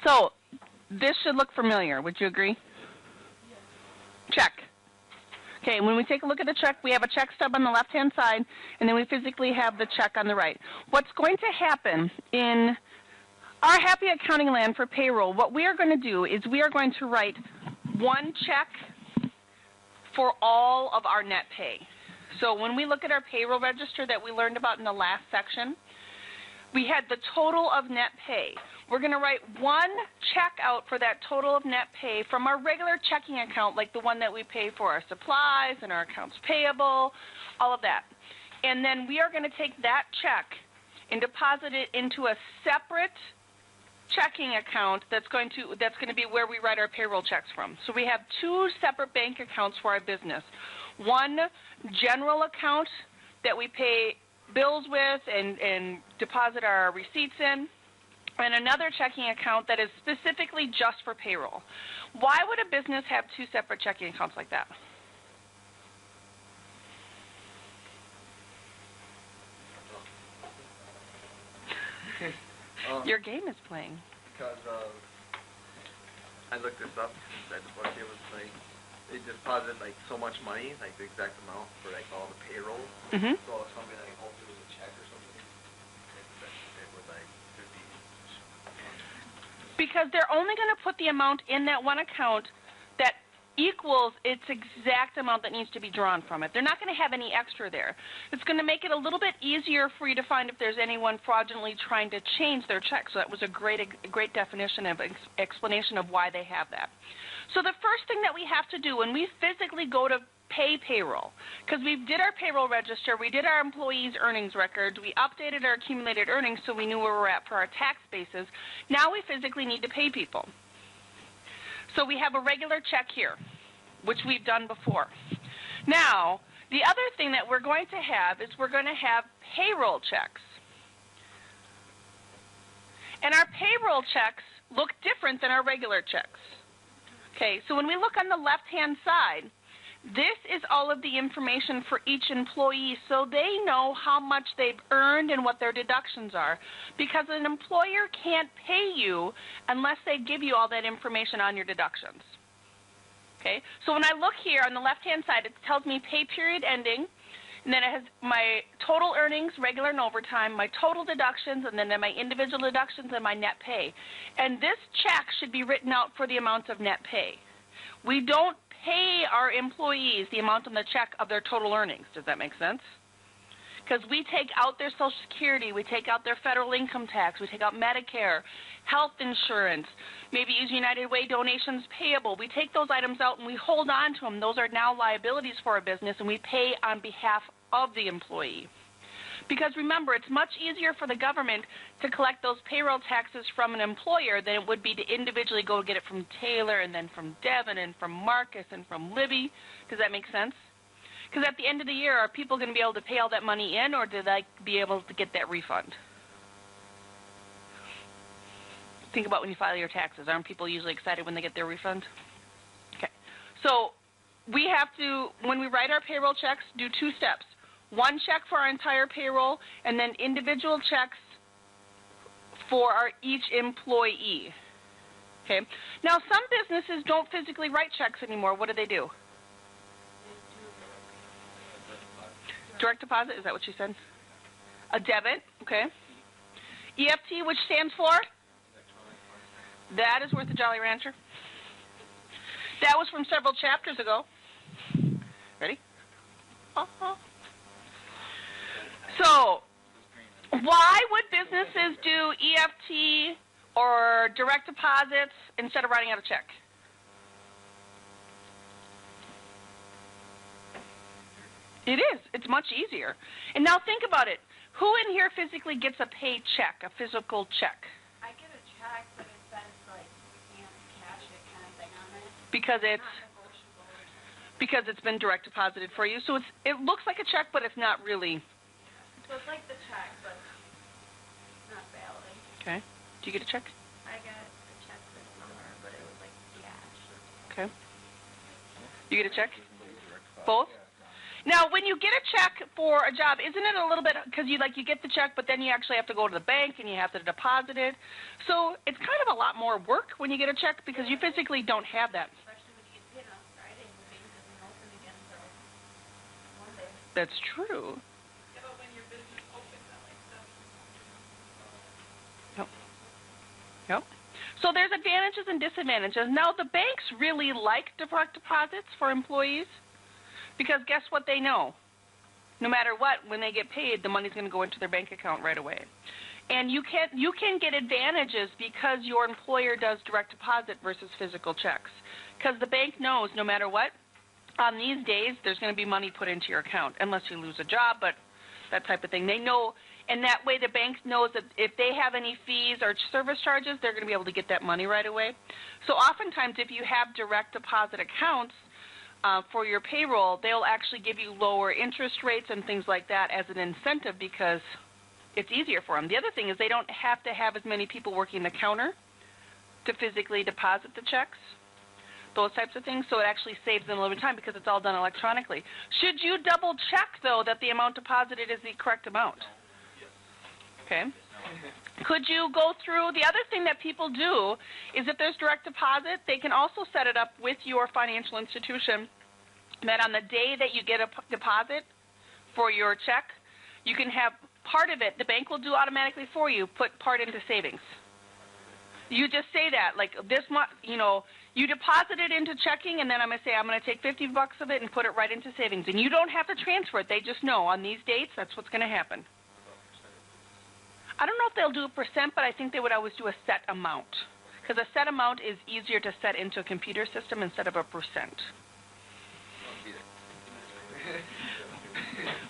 So this should look familiar. Would you agree? Check. Okay, when we take a look at the check, we have a check stub on the left-hand side, and then we physically have the check on the right. What's going to happen in our happy accounting land for payroll, what we are going to do is we are going to write one check for all of our net pay. So when we look at our payroll register that we learned about in the last section, we had the total of net pay. We're going to write one check out for that total of net pay from our regular checking account, like the one that we pay for our supplies and our accounts payable, all of that. And then we are going to take that check and deposit it into a separate checking account that's going to be where we write our payroll checks from. So we have two separate bank accounts for our business. One general account that we pay bills with and deposit our receipts in, and another checking account that is specifically just for payroll. Why would a business have two separate checking accounts like that? Your game is playing. Because I looked this up inside the book. It was like they deposit like so much money, like the exact amount for like all the payroll. Mm-hmm. So if somebody like hopes it was a check or something, it was like 50. Because they're only going to put the amount in that one account that equals its exact amount that needs to be drawn from it. They're not going to have any extra there. It's going to make it a little bit easier for you to find if there's anyone fraudulently trying to change their check. So that was a great definition of explanation of why they have that. So the first thing that we have to do when we physically go to pay payroll, because we did our payroll register, we did our employees' earnings records, we updated our accumulated earnings so we knew where we're at for our tax bases. Now we physically need to pay people. So we have a regular check here, which we've done before. Now, the other thing that we're going to have is we're going to have payroll checks. And our payroll checks look different than our regular checks. Okay, so when we look on the left-hand side, this is all of the information for each employee so they know how much they've earned and what their deductions are. Because an employer can't pay you unless they give you all that information on your deductions. Okay, so when I look here on the left-hand side, it tells me pay period ending, and then it has my total earnings, regular and overtime, my total deductions, and then my individual deductions and my net pay. And this check should be written out for the amount of net pay. We don't pay our employees the amount on the check of their total earnings. Does that make sense? Because we take out their Social Security, we take out their federal income tax, we take out Medicare, health insurance, maybe use United Way donations payable. We take those items out and we hold on to them. Those are now liabilities for our business, and we pay on behalf of the employee. Because remember, it's much easier for the government to collect those payroll taxes from an employer than it would be to individually go get it from Taylor and then from Devin and from Marcus and from Libby. Does that make sense? Because at the end of the year, are people going to be able to pay all that money in, or do they be able to get that refund? Think about when you file your taxes. Aren't people usually excited when they get their refund? Okay. So we have to, when we write our payroll checks, do two steps. One check for our entire payroll, and then individual checks for each employee. Okay. Now, some businesses don't physically write checks anymore. What do? Direct deposit, is that what you said? A debit, okay. EFT, which stands for? That is worth a Jolly Rancher. That was from several chapters ago. Ready? So, why would businesses do EFT or direct deposits instead of writing out a check? It is. It's much easier. And now think about it. Who in here physically gets a paid check, a physical check? I get a check, but it says, like, you can't cash it kind of thing on it. Because it's been direct deposited for you. So it looks like a check, but it's not really. So it's like the check, but not valid. Okay. Do you get a check? I got a check this summer, but it was like cash. Okay. You get a check? Both? Now, when you get a check for a job, isn't it a little bit, because you get the check, but then you actually have to go to the bank and you have to deposit it. So it's kind of a lot more work when you get a check because you physically don't have that. Especially when you get paid on Friday and the bank doesn't open again until Monday. That's true. Yeah, but when your business opens at like 7. Yep. Yep. So there's advantages and disadvantages. Now, the banks really like direct deposits for employees because guess what they know? No matter what, when they get paid, the money's going to go into their bank account right away. And you can get advantages because your employer does direct deposit versus physical checks. Because the bank knows no matter what, on these days, there's going to be money put into your account, unless you lose a job, but that type of thing. They know, and that way the bank knows that if they have any fees or service charges, they're going to be able to get that money right away. So oftentimes, if you have direct deposit accounts for your payroll, they'll actually give you lower interest rates and things like that as an incentive because it's easier for them. The other thing is they don't have to have as many people working the counter to physically deposit the checks, those types of things, so it actually saves them a little bit of time because it's all done electronically. Should you double check, though, that the amount deposited is the correct amount? Okay. Could you go through, the other thing that people do is if there's direct deposit, they can also set it up with your financial institution that on the day that you get a deposit for your check, you can have part of it, the bank will do automatically for you, put part into savings. You just say that, like this month, you deposit it into checking, and then I'm going to say I'm going to take $50 of it and put it right into savings. And you don't have to transfer it. They just know on these dates that's what's going to happen. I don't know if they'll do a percent, but I think they would always do a set amount. Because a set amount is easier to set into a computer system instead of a percent.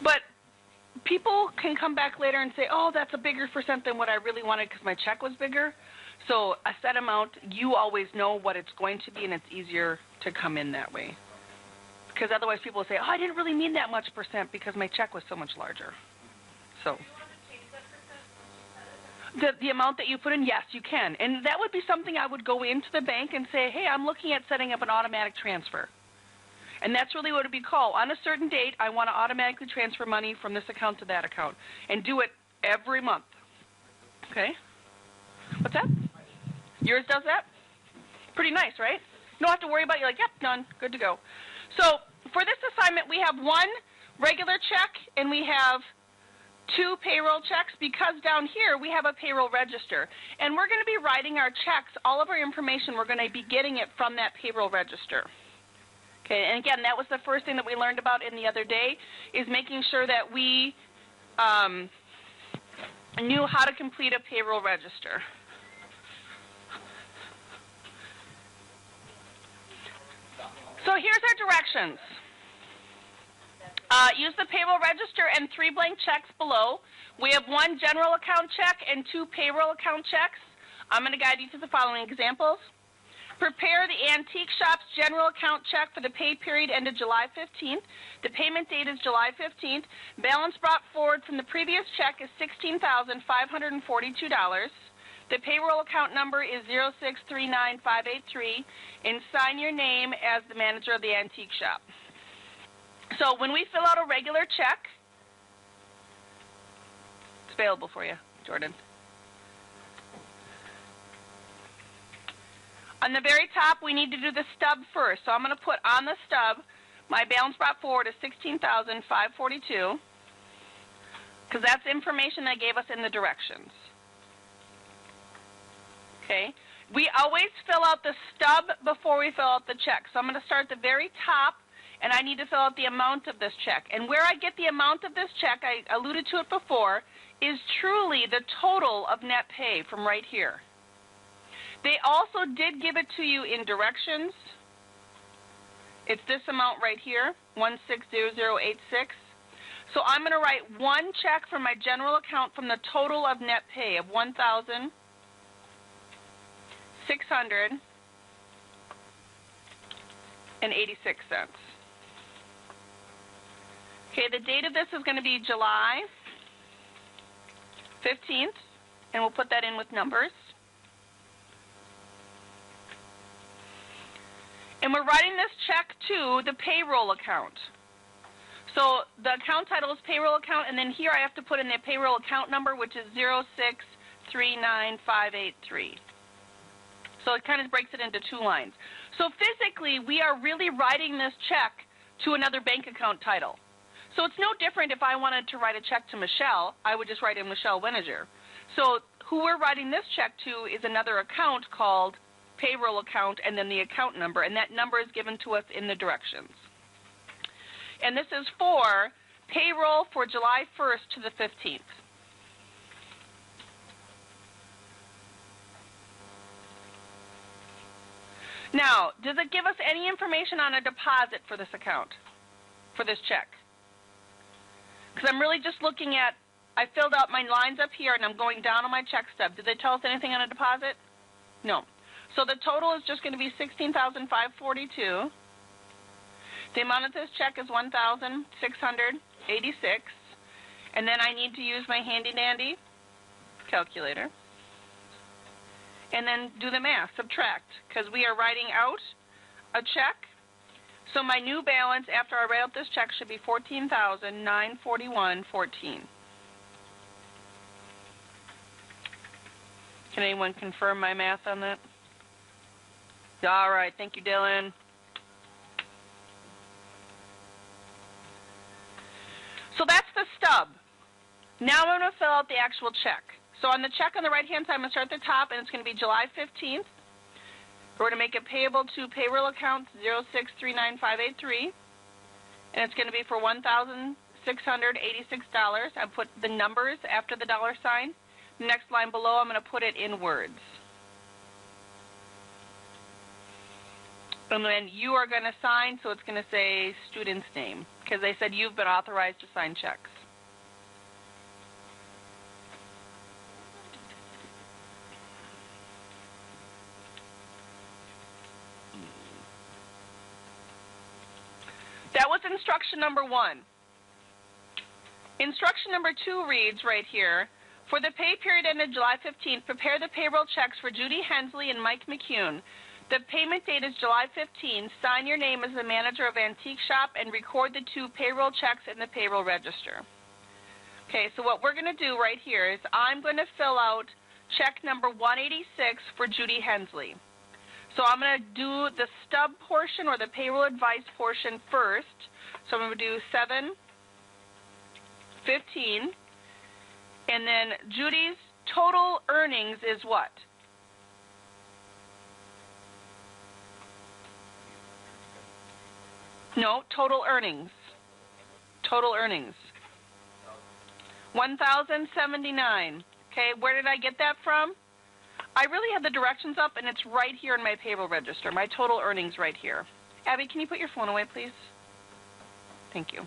But people can come back later and say, oh, that's a bigger percent than what I really wanted because my check was bigger. So a set amount, you always know what it's going to be, and it's easier to come in that way. Because otherwise people will say, oh, I didn't really mean that much percent because my check was so much larger. So the amount that you put in, yes, you can. And that would be something I would go into the bank and say, hey, I'm looking at setting up an automatic transfer. And that's really what it would be called. On a certain date, I want to automatically transfer money from this account to that account and do it every month. Okay? What's that? Yours does that? Pretty nice, right? You don't have to worry about it. You're like, yep, done. Good to go. So for this assignment, we have one regular check and we have 2 payroll checks because down here we have a payroll register. And we're going to be writing our checks, all of our information, we're going to be getting it from that payroll register. Okay, and again, that was the first thing that we learned about in the other day, is making sure that we knew how to complete a payroll register. So here's our directions. Use the payroll register and 3 blank checks below. We have 1 general account check and 2 payroll account checks. I'm going to guide you through the following examples. Prepare the antique shop's general account check for the pay period ended July 15th. The payment date is July 15th. Balance brought forward from the previous check is $16,542. The payroll account number is 0639583, and sign your name as the manager of the antique shop. So when we fill out a regular check, it's available for you, Jordan. On the very top, we need to do the stub first. So I'm going to put on the stub, my balance brought forward is $16,542, because that's information they gave us in the directions. Okay? We always fill out the stub before we fill out the check. So I'm going to start at the very top, and I need to fill out the amount of this check. And where I get the amount of this check, I alluded to it before, is truly the total of net pay from right here. They also did give it to you in directions. It's this amount right here, 160086. So I'm going to write 1 check from my general account from the total of net pay of $1,686. Okay, the date of this is going to be July 15th, and we'll put that in with numbers. And we're writing this check to the payroll account. So the account title is payroll account, and then here I have to put in the payroll account number, which is 0639583. So it kind of breaks it into two lines. So physically, we are really writing this check to another bank account title. So it's no different if I wanted to write a check to Michelle, I would just write in Michelle Winiger. So who we're writing this check to is another account called payroll account and then the account number, and that number is given to us in the directions. And this is for payroll for July 1st to the 15th. Now, does it give us any information on a deposit for this account, for this check? Because I'm really just looking at, I filled out my lines up here and I'm going down on my check stub. Did they tell us anything on a deposit? No. So the total is just going to be $16,542. The amount of this check is $1,686. And then I need to use my handy-dandy calculator. And then do the math, subtract, because we are writing out a check. So my new balance after I write out this check should be $14,941.14. Can anyone confirm my math on that? All right, thank you, Dylan. So that's the stub. Now I'm going to fill out the actual check. So on the check on the right-hand side, I'm going to start at the top, and it's going to be July 15th. We're going to make it payable to payroll account 0639583, and it's going to be for $1,686. I put the numbers after the dollar sign. The next line below, I'm going to put it in words. And then you are going to sign, so it's going to say student's name, because they said you've been authorized to sign checks. That was instruction number 1. Instruction number 2 reads right here, for the pay period ended July 15th, prepare the payroll checks for Judy Hensley and Mike McCune. The payment date is July 15th. Sign your name as the manager of Antique Shop and record the 2 payroll checks in the payroll register. Okay, so what we're going to do right here is I'm going to fill out check number 186 for Judy Hensley. So I'm going to do the stub portion or the payroll advice portion first. So I'm going to do 7/15, and then Judy's total earnings is what? No, total earnings. Total earnings. 1,079. Okay, where did I get that from? I really have the directions up, and it's right here in my payroll register, my total earnings right here. Abby, can you put your phone away, please? Thank you.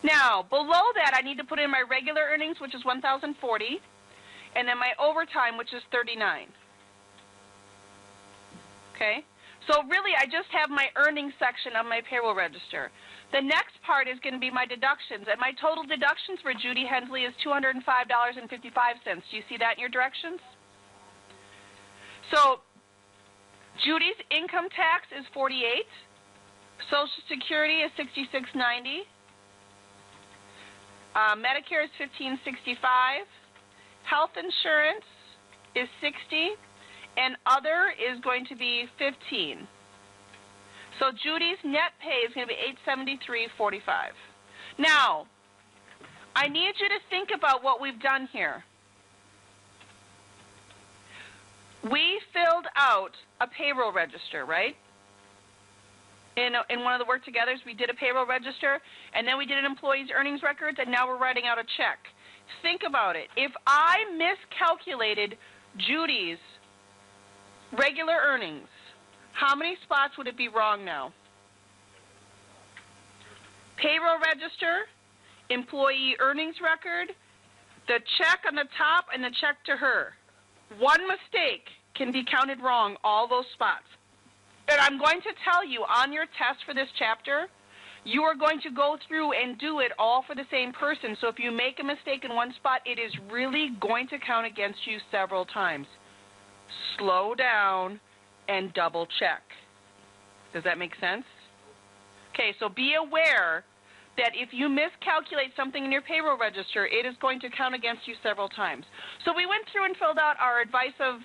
Now, below that, I need to put in my regular earnings, which is 1,040, and then my overtime, which is 39. Okay? So really, I just have my earnings section of my payroll register. The next part is going to be my deductions, and my total deductions for Judy Hensley is $205.55. Do you see that in your directions? So Judy's income tax is $48. Social Security is $66.90. Medicare is $15.65. Health insurance is $60. And other is going to be $15. So Judy's net pay is going to be $873.45. Now, I need you to think about what we've done here. We filled out a payroll register, right? In one of the work-togethers, we did a payroll register, and then we did an employee's earnings records, and now we're writing out a check. Think about it. If I miscalculated Judy's regular earnings, how many spots would it be wrong now? Payroll register, employee earnings record, the check on the top, and the check to her. One mistake can be counted wrong, all those spots. And I'm going to tell you on your test for this chapter, you are going to go through and do it all for the same person. So if you make a mistake in one spot, it is really going to count against you several times. Slow down and double check. Does that make sense? Okay, so be aware that if you miscalculate something in your payroll register, it is going to count against you several times. So we went through and filled out our advice of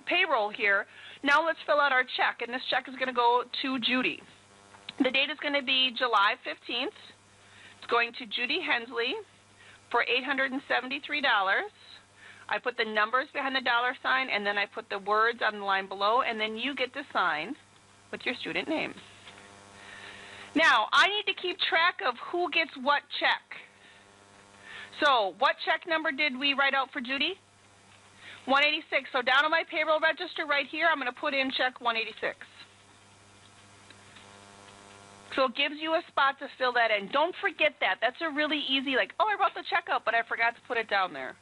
payroll here. Now let's fill out our check, and this check is going to go to Judy. The date is going to be July 15th. It's going to Judy Hensley for $873. I put the numbers behind the dollar sign, and then I put the words on the line below, and then you get to sign with your student name. Now, I need to keep track of who gets what check. So, what check number did we write out for Judy? 186. So down on my payroll register right here, I'm going to put in check 186. So it gives you a spot to fill that in. Don't forget that. That's a really easy, like, oh, I wrote the check out, but I forgot to put it down there.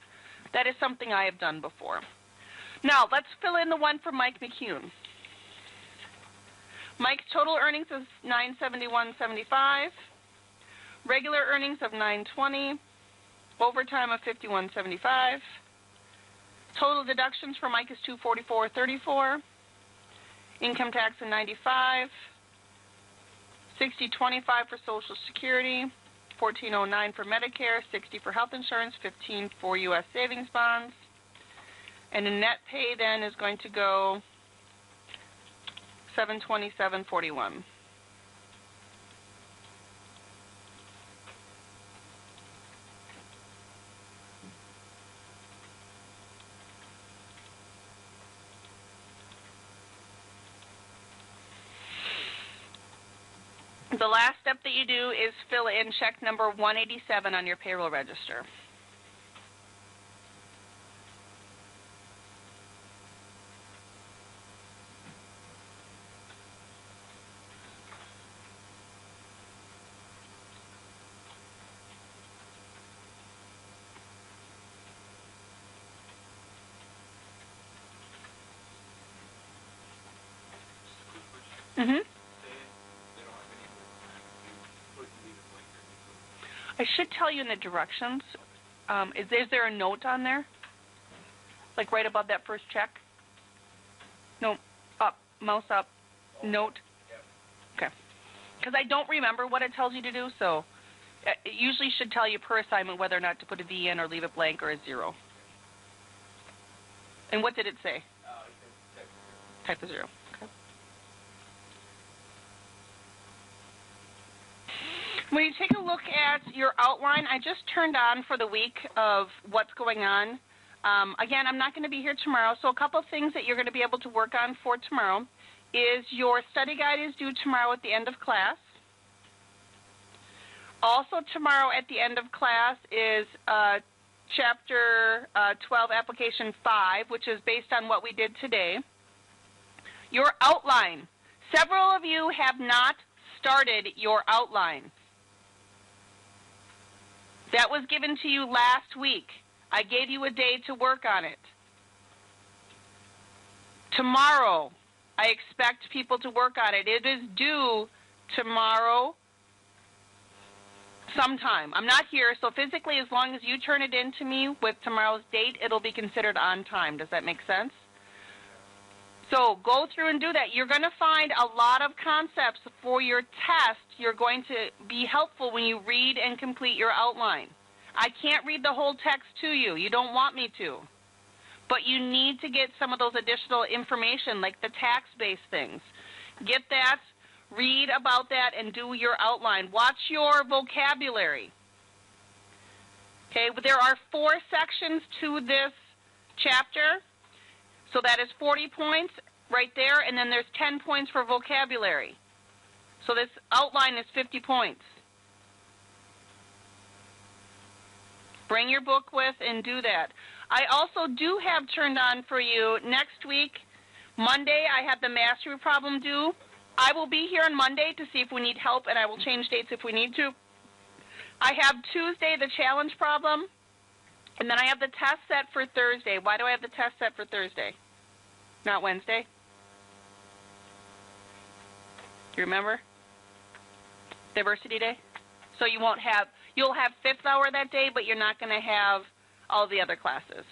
That is something I have done before. Now, let's fill in the one for Mike McCune. Mike's total earnings is $971.75, regular earnings of $920, overtime of $51.75. Total deductions for Mike is $244.34, income tax of $95, $60.25 for Social Security, $14.09 for Medicare, $60 for health insurance, $15 for U.S. savings bonds, and the net pay then is going to go $727.41. The last step that you do is fill in check number 187 on your payroll register. Mm-hmm. I should tell you in the directions, is there a note on there? Like right above that first check? No, up, mouse up, note. Okay. Because I don't remember what it tells you to do, so it usually should tell you per assignment whether or not to put a V in or leave it blank or a 0. And what did it say? Type of 0. Okay. When you take a look at your outline, I just turned on for the week of what's going on. Again, I'm not going to be here tomorrow, so a couple of things that you're going to be able to work on for tomorrow is your study guide is due tomorrow at the end of class. Also tomorrow at the end of class is Chapter 12, Application 5, which is based on what we did today. Your outline. Several of you have not started your outline. That was given to you last week. I gave you a day to work on it. Tomorrow, I expect people to work on it. It is due tomorrow sometime. I'm not here, so physically, as long as you turn it in to me with tomorrow's date, it'll be considered on time. Does that make sense? So go through and do that. You're going to find a lot of concepts for your test. You're going to be helpful when you read and complete your outline. I can't read the whole text to you. You don't want me to. But you need to get some of those additional information, like the tax-based things. Get that, read about that, and do your outline. Watch your vocabulary. Okay, but there are 4 sections to this chapter. So that is 40 points right there, and then there's 10 points for vocabulary. So this outline is 50 points. Bring your book with and do that. I also do have turned on for you next week, Monday, I have the mastery problem due. I will be here on Monday to see if we need help, and I will change dates if we need to. I have Tuesday, the challenge problem. And then I have the test set for Thursday. Why do I have the test set for Thursday? Not Wednesday? You remember? Diversity Day? So you'll have 5th hour that day, but you're not going to have all the other classes.